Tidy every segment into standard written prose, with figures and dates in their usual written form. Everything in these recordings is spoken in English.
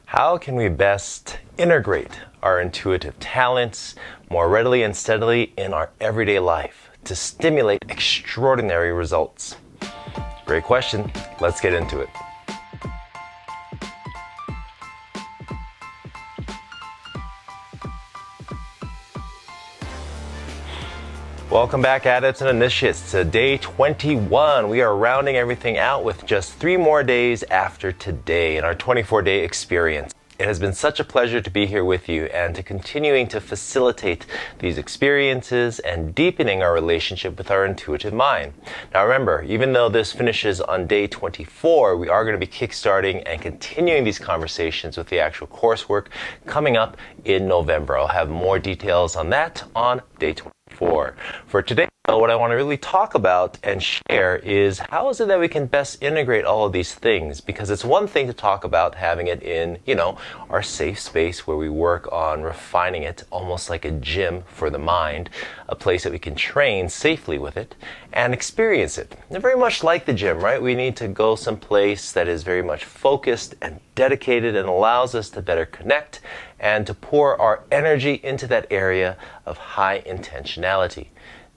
How can we best integrate our intuitive talents more readily and steadily in our everyday life to stimulate extraordinary results? Great question. Let's get into it. Welcome back, adepts and initiates, to day 21. We are rounding everything out with just 3 more days after today in our 24-day experience. It has been such a pleasure to be here with you and to continuing to facilitate these experiences and deepening our relationship with our intuitive mind. Now remember, even though this finishes on day 24, we are going to be kickstarting and continuing these conversations with the actual coursework coming up in November. I'll have more details on that on day 24. For today, what I want to really talk about and share is how is it that we can best integrate all of these things, because it's one thing to talk about having it in, our safe space where we work on refining it almost like a gym for the mind, a place that we can train safely with it and experience it. And very much like the gym, right? We need to go someplace that is very much focused and dedicated and allows us to better connect and to pour our energy into that area of high intentionality.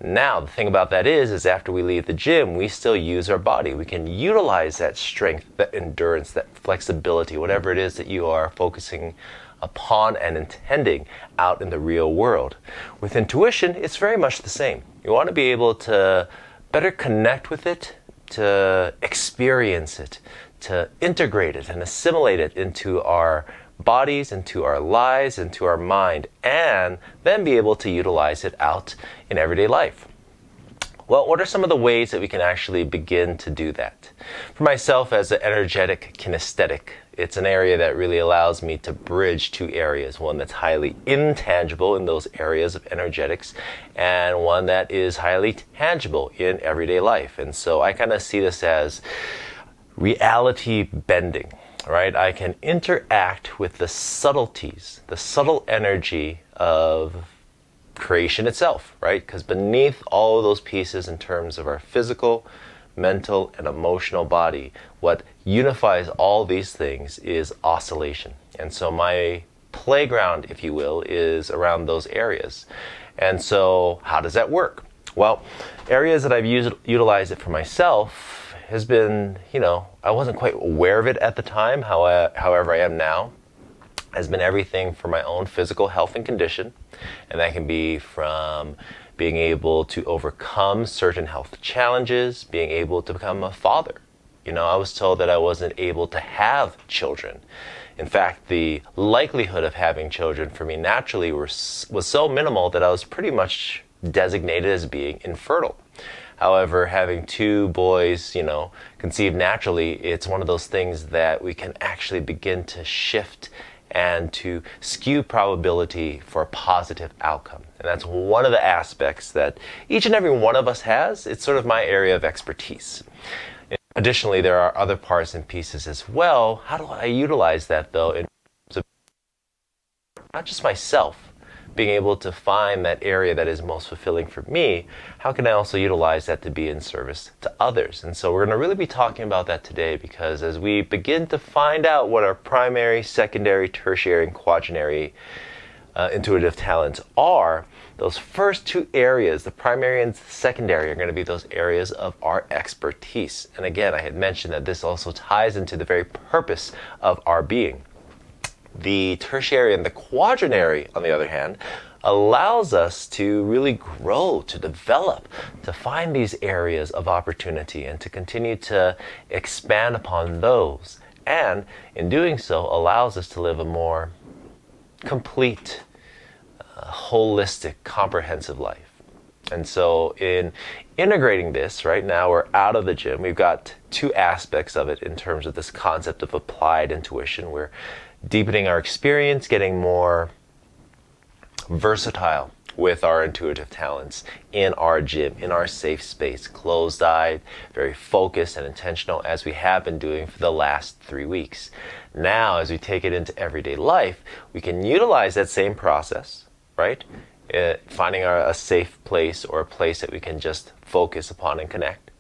Now, the thing about that is after we leave the gym, we still use our body. We can utilize that strength, that endurance, that flexibility, whatever it is that you are focusing upon and intending out in the real world. With intuition, it's very much the same. You want to be able to better connect with it, to experience it, to integrate it and assimilate it into our bodies, into our lives, into our mind, and then be able to utilize it out in everyday life. Well, what are some of the ways that we can actually begin to do that? For myself, as an energetic kinesthetic, it's an area that really allows me to bridge 2 areas, one that's highly intangible in those areas of energetics, and one that is highly tangible in everyday life. And so I kind of see this as reality bending. Right? I can interact with the subtleties, the subtle energy of creation itself, right? Because beneath all of those pieces in terms of our physical, mental, and emotional body, what unifies all these things is oscillation. And so my playground, if you will, is around those areas. And so how does that work? Well, areas that I've utilized it for myself has been, I wasn't quite aware of it at the time, however I am now, has been everything for my own physical health and condition. And that can be from being able to overcome certain health challenges, being able to become a father. I was told that I wasn't able to have children. In fact, the likelihood of having children for me naturally was so minimal that I was pretty much designated as being infertile. However, having 2 boys, conceived naturally, it's one of those things that we can actually begin to shift and to skew probability for a positive outcome. And that's one of the aspects that each and every one of us has. It's sort of my area of expertise. Additionally, there are other parts and pieces as well. How do I utilize that, though, in terms of not just myself, being able to find that area that is most fulfilling for me? How can I also utilize that to be in service to others? And so we're going to really be talking about that today, because as we begin to find out what our primary, secondary, tertiary, and quaternary intuitive talents are, those first 2 areas, the primary and secondary, are going to be those areas of our expertise. And again, I had mentioned that this also ties into the very purpose of our being. The tertiary and the quaternary, on the other hand, allows us to really grow, to develop, to find these areas of opportunity and to continue to expand upon those. And in doing so, allows us to live a more complete, holistic, comprehensive life. And so in integrating this, right now we're out of the gym. We've got 2 aspects of it in terms of this concept of applied intuition. We're deepening our experience, getting more versatile with our intuitive talents in our gym, in our safe space, closed-eyed, very focused and intentional, as we have been doing for the last 3 weeks. Now, as we take it into everyday life, we can utilize that same process, right? Finding a safe place or a place that we can just focus upon and connect.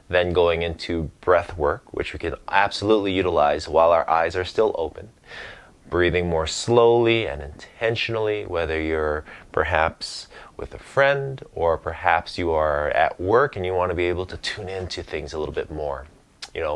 Then going into breath work, which we can absolutely utilize while our eyes are still open. breathing more slowly and intentionally, whether you're perhaps with a friend or perhaps you are at work and you want to be able to tune into things a little bit more.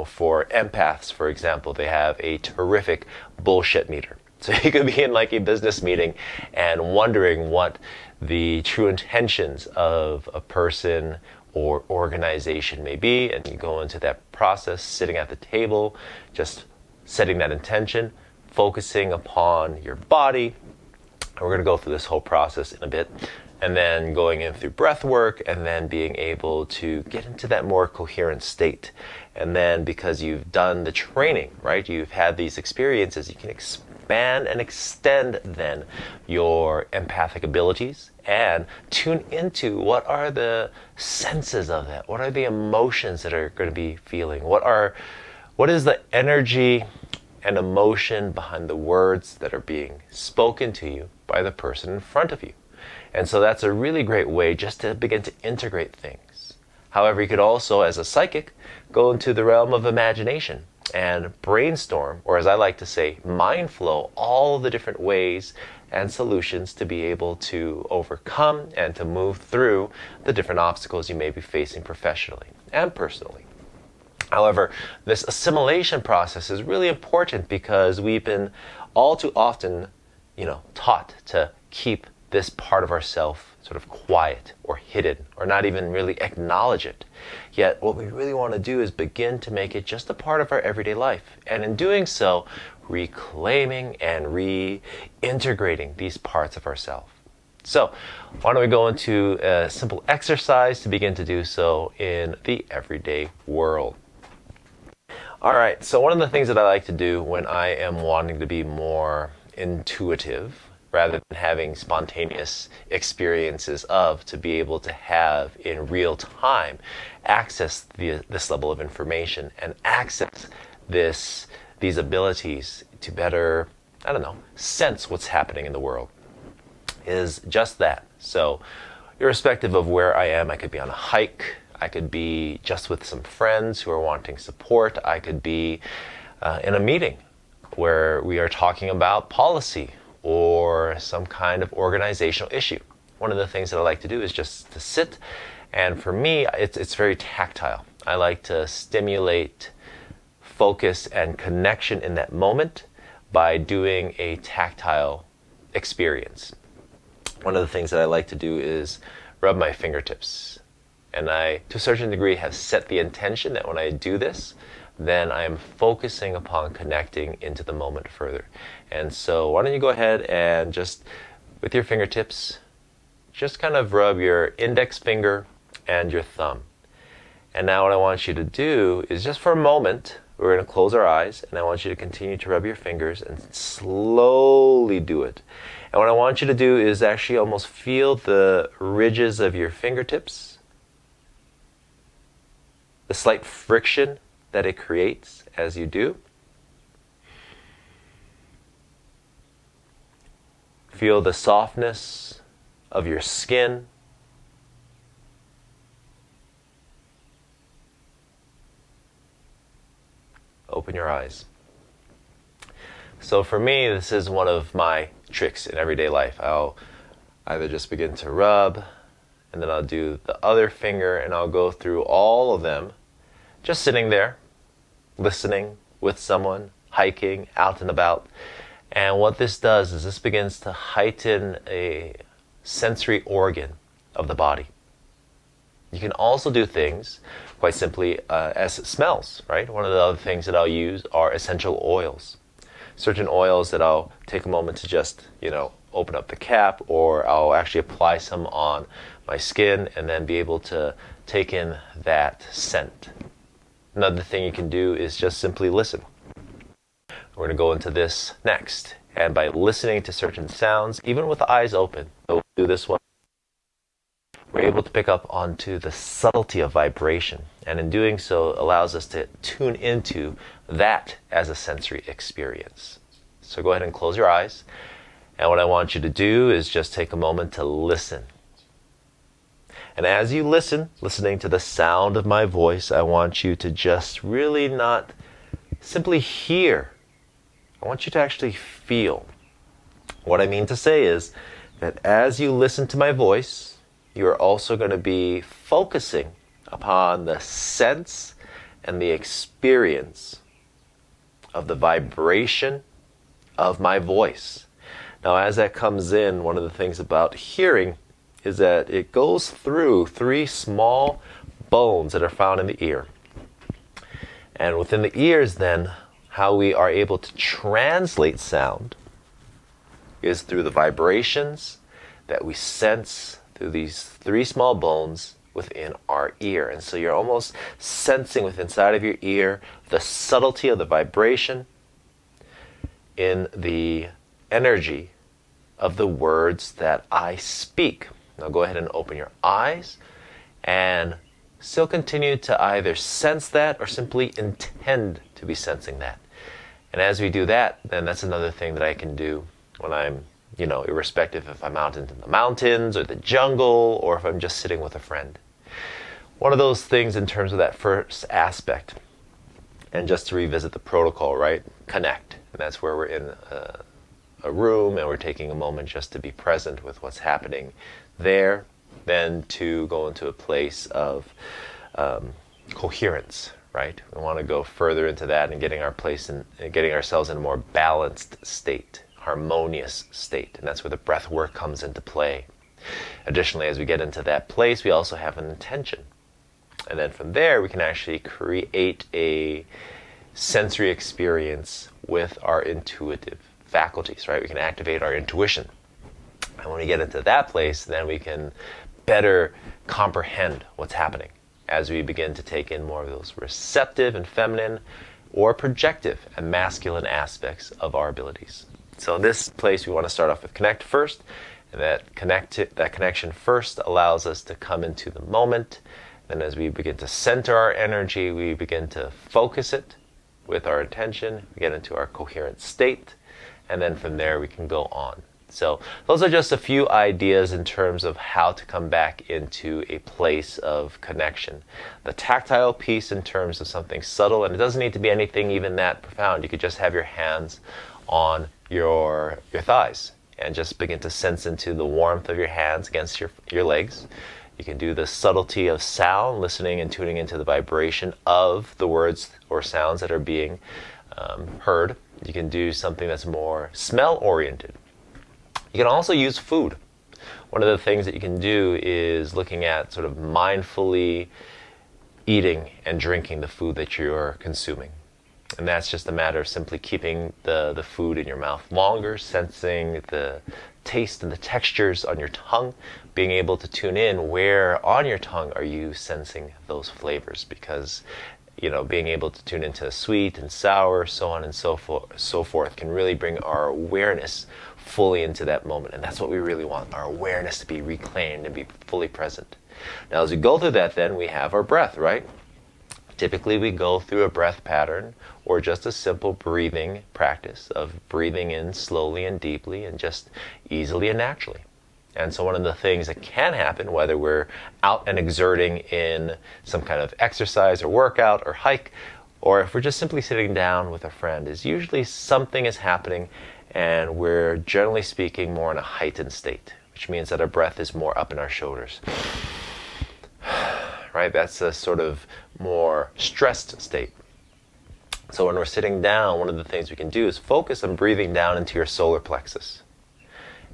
For empaths, for example, they have a terrific bullshit meter. So you could be in like a business meeting and wondering what the true intentions of a person or organization may be, and you go into that process, sitting at the table, just setting that intention, focusing upon your body. And we're going to go through this whole process in a bit, and then going in through breath work, and then being able to get into that more coherent state. And then because you've done the training, right, you've had these experiences, you can expand and extend then your empathic abilities and tune into what are the senses of that, what are the emotions that are going to be feeling, what is the energy and emotion behind the words that are being spoken to you by the person in front of you. And so that's a really great way just to begin to integrate things. However, you could also, as a psychic, go into the realm of imagination and brainstorm, or as I like to say, mind flow, all the different ways and solutions to be able to overcome and to move through the different obstacles you may be facing professionally and personally. However, this assimilation process is really important because we've been all too often, taught to keep this part of ourself sort of quiet or hidden or not even really acknowledge it. Yet what we really want to do is begin to make it just a part of our everyday life. And in doing so, reclaiming and reintegrating these parts of ourselves. So why don't we go into a simple exercise to begin to do so in the everyday world. All right, so one of the things that I like to do when I am wanting to be more intuitive rather than having spontaneous experiences to be able to have in real time access this level of information and access these abilities to better, sense what's happening in the world is just that. So irrespective of where I am, I could be on a hike, I could be just with some friends who are wanting support, I could be in a meeting where we are talking about policy or some kind of organizational issue. One of the things that I like to do is just to sit, and for me, it's very tactile. I like to stimulate focus and connection in that moment by doing a tactile experience. One of the things that I like to do is rub my fingertips. And I, to a certain degree, have set the intention that when I do this, then I am focusing upon connecting into the moment further. And so why don't you go ahead and just, with your fingertips, just kind of rub your index finger and your thumb. And now what I want you to do is just for a moment, we're going to close our eyes, and I want you to continue to rub your fingers and slowly do it. And what I want you to do is actually almost feel the ridges of your fingertips, the slight friction that it creates as you do. Feel the softness of your skin. Open your eyes. So for me, this is one of my tricks in everyday life. I'll either just begin to rub, and then I'll do the other finger, and I'll go through all of them, just sitting there, listening with someone, hiking, out and about. And what this does is this begins to heighten a sensory organ of the body. You can also do things quite simply as smells, right? One of the other things that I'll use are essential oils. Certain oils that I'll take a moment to just, open up the cap, or I'll actually apply some on my skin and then be able to take in that scent. Another thing you can do is just simply listen. We're going to go into this next. And by listening to certain sounds, even with the eyes open, we'll do this one. We're able to pick up onto the subtlety of vibration. And in doing so, allows us to tune into that as a sensory experience. So go ahead and close your eyes. And what I want you to do is just take a moment to listen. And as you listen, listening to the sound of my voice, I want you to just really not simply hear. I I want you to actually feel. What I mean to say is that as you listen to my voice, you are also going to be focusing upon the sense and the experience of the vibration of my voice. Now, as that comes in, one of the things about hearing is that it goes through 3 small bones that are found in the ear. And within the ears, then, how we are able to translate sound is through the vibrations that we sense through these 3 small bones within our ear. And so you're almost sensing within inside of your ear the subtlety of the vibration in the energy of the words that I speak. Now go ahead and open your eyes and still continue to either sense that or simply intend to be sensing that. And as we do that, then that's another thing that I can do when I'm, irrespective if I'm out into the mountains or the jungle or if I'm just sitting with a friend. One of those things in terms of that first aspect, and just to revisit the protocol, right? Connect. And that's where we're in a room and we're taking a moment just to be present with what's happening there, then to go into a place of coherence, right? We want to go further into that and getting ourselves in a more balanced state, harmonious state, and that's where the breath work comes into play. Additionally, as we get into that place, we also have an intention, and then from there we can actually create a sensory experience with our intuitive faculties, right? We can activate our intuition, and when we get into that place, then we can better comprehend what's happening as we begin to take in more of those receptive and feminine or projective and masculine aspects of our abilities. So in this place, we want to start off with connect first, and that connection first allows us to come into the moment. Then as we begin to center our energy, we begin to focus it with our intention, we get into our coherent state, and then from there we can go on. So those are just a few ideas in terms of how to come back into a place of connection. The tactile piece in terms of something subtle, and it doesn't need to be anything even that profound. You could just have your hands on your thighs and just begin to sense into the warmth of your hands against your legs. You can do the subtlety of sound, listening and tuning into the vibration of the words or sounds that are being heard. You can do something that's more smell-oriented. You can also use food. One of the things that you can do is looking at sort of mindfully eating and drinking the food that you're consuming. And that's just a matter of simply keeping the food in your mouth longer, sensing the taste and the textures on your tongue, being able to tune in where on your tongue are you sensing those flavors, because being able to tune into sweet and sour, so on and so forth can really bring our awareness fully into that moment. And that's what we really want, our awareness to be reclaimed and be fully present. Now as we go through that, then we have our breath, right? Typically we go through a breath pattern or just a simple breathing practice of breathing in slowly and deeply and just easily and naturally. And so one of the things that can happen, whether we're out and exerting in some kind of exercise or workout or hike, or if we're just simply sitting down with a friend, is usually something is happening and we're generally speaking more in a heightened state, which means that our breath is more up in our shoulders. Right? That's a sort of more stressed state. So when we're sitting down, one of the things we can do is focus on breathing down into your solar plexus.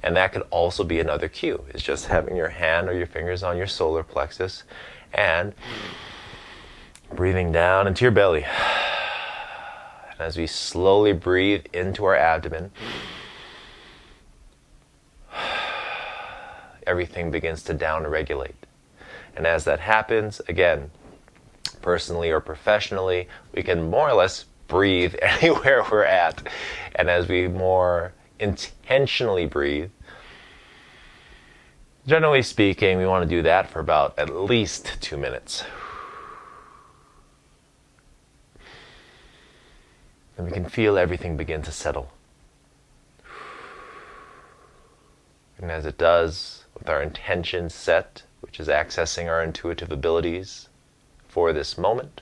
And that could also be another cue, is just having your hand or your fingers on your solar plexus and breathing down into your belly. And as we slowly breathe into our abdomen, everything begins to down-regulate. And as that happens, again, personally or professionally, we can more or less breathe anywhere we're at. And as we more intentionally breathe, generally speaking, we want to do that for about at least 2 minutes. And we can feel everything begin to settle. And as it does, with our intention set, which is accessing our intuitive abilities for this moment,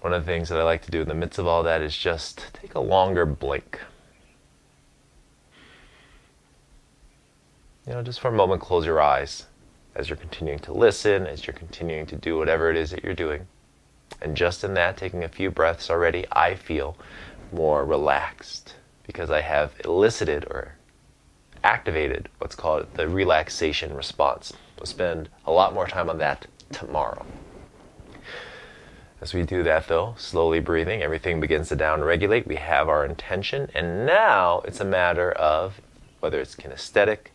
One of the things that I like to do in the midst of all that is just take a longer blink. Just for a moment, close your eyes as you're continuing to listen, as you're continuing to do whatever it is that you're doing. And just in that, taking a few breaths already, I feel more relaxed because I have elicited or activated what's called the relaxation response. We'll spend a lot more time on that tomorrow. As we do that though, slowly breathing, everything begins to down-regulate. We have our intention, and now it's a matter of whether it's kinesthetic,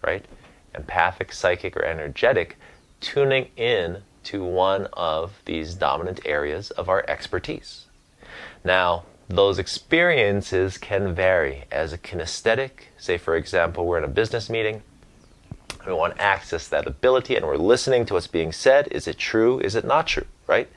right, empathic, psychic, or energetic, tuning in to one of these dominant areas of our expertise. Now, those experiences can vary. As a kinesthetic, say for example, we're in a business meeting, we want to access that ability and we're listening to what's being said. Is it true? Is it not true? Right?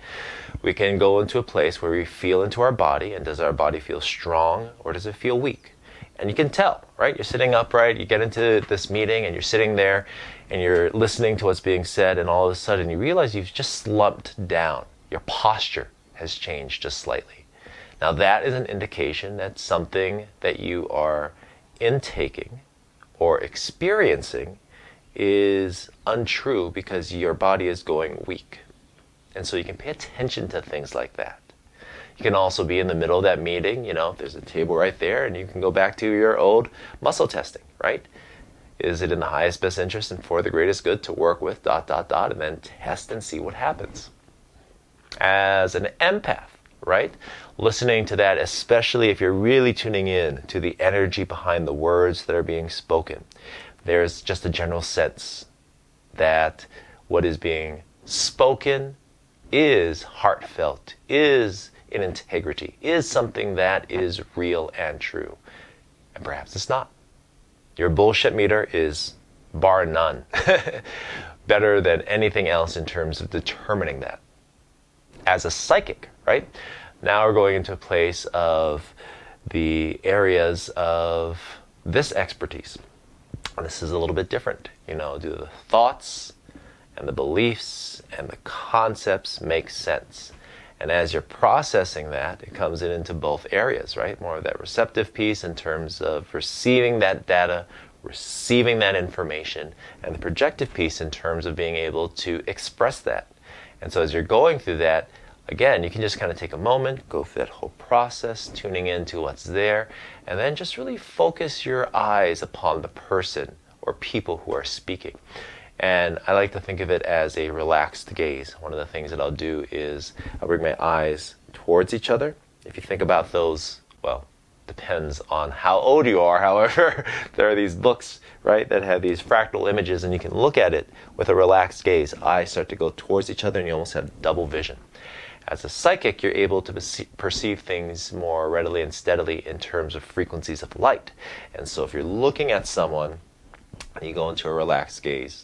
We can go into a place where we feel into our body, and does our body feel strong or does it feel weak? And you can tell, right? You're sitting upright, you get into this meeting and you're sitting there and you're listening to what's being said, and all of a sudden you realize you've just slumped down. Your posture has changed just slightly. Now that is an indication that something that you are intaking or experiencing is untrue because your body is going weak. And so you can pay attention to things like that. You can also be in the middle of that meeting, if there's a table right there, and you can go back to your old muscle testing, right? Is it in the highest best interest and for the greatest good to work with ... and then test and see what happens. As an empath, right? Listening to that, especially if you're really tuning in to the energy behind the words that are being spoken, there's just a general sense that what is being spoken is heartfelt, is in integrity, is something that is real and true. And perhaps it's not. Your bullshit meter is, bar none, better than anything else in terms of determining that. As a psychic, right? Now we're going into a place of the areas of this expertise. And this is a little bit different. Do the thoughts and the beliefs and the concepts make sense? And as you're processing that, it comes into both areas, right? More of that receptive piece in terms of receiving that data, receiving that information, and the projective piece in terms of being able to express that. And so as you're going through that, again, you can just kind of take a moment, go through that whole process, tuning into what's there, and then just really focus your eyes upon the person or people who are speaking. And I like to think of it as a relaxed gaze. One of the things that I'll do is I'll bring my eyes towards each other. If you think about those, well, depends on how old you are. However, there are these books, right, that have these fractal images, and you can look at it with a relaxed gaze. Eyes start to go towards each other, and you almost have double vision. As a psychic, you're able to perceive things more readily and steadily in terms of frequencies of light. And so if you're looking at someone, and you go into a relaxed gaze,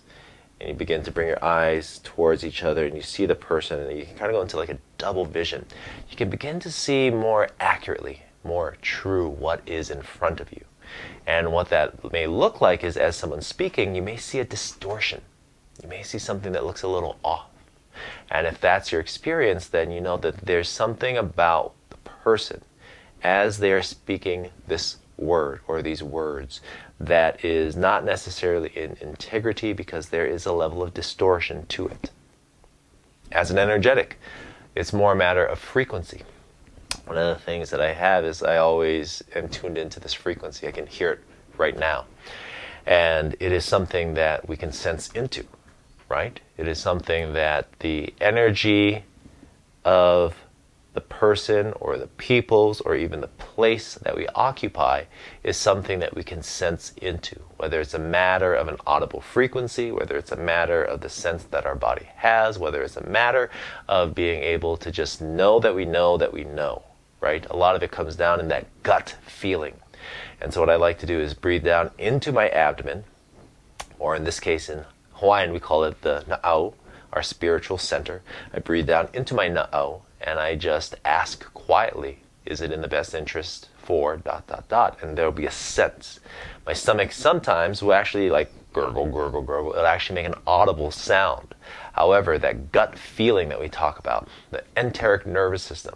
and you begin to bring your eyes towards each other, and you see the person, and you can kind of go into like a double vision. You can begin to see more accurately, more true what is in front of you. And what that may look like is, as someone's speaking, you may see a distortion. You may see something that looks a little off. And if that's your experience, then you know that there's something about the person as they are speaking this word or these words that is not necessarily in integrity, because there is a level of distortion to it. As an energetic, it's more a matter of frequency. One of the things that I have is I always am tuned into this frequency. I can hear it right now. And it is something that we can sense into, right? It is something that the energy of the person or the peoples or even the place that we occupy is something that we can sense into, whether it's a matter of an audible frequency, whether it's a matter of the sense that our body has, whether it's a matter of being able to just know that we know that we know, right? A lot of it comes down in that gut feeling. And so what I like to do is breathe down into my abdomen, or in this case in Hawaiian we call it the na'au, our spiritual center. I breathe down into my na'au, and I just ask quietly is it in the best interest for ... And there'll be a sense. My stomach sometimes will actually like gurgle, gurgle, gurgle. It'll actually make an audible sound. However, that gut feeling that we talk about, the enteric nervous system,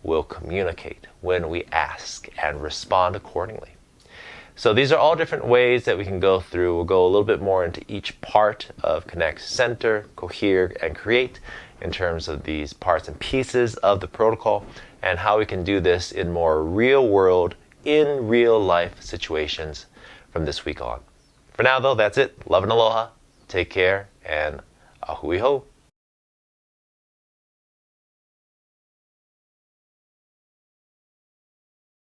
will communicate when we ask and respond accordingly. So these are all different ways that we can go through. We'll go a little bit more into each part of connect, center, cohere, and create in terms of these parts and pieces of the protocol and how we can do this in more real world, in real life situations from this week on. For now though, that's it. Love and aloha. Take care and ahui ho.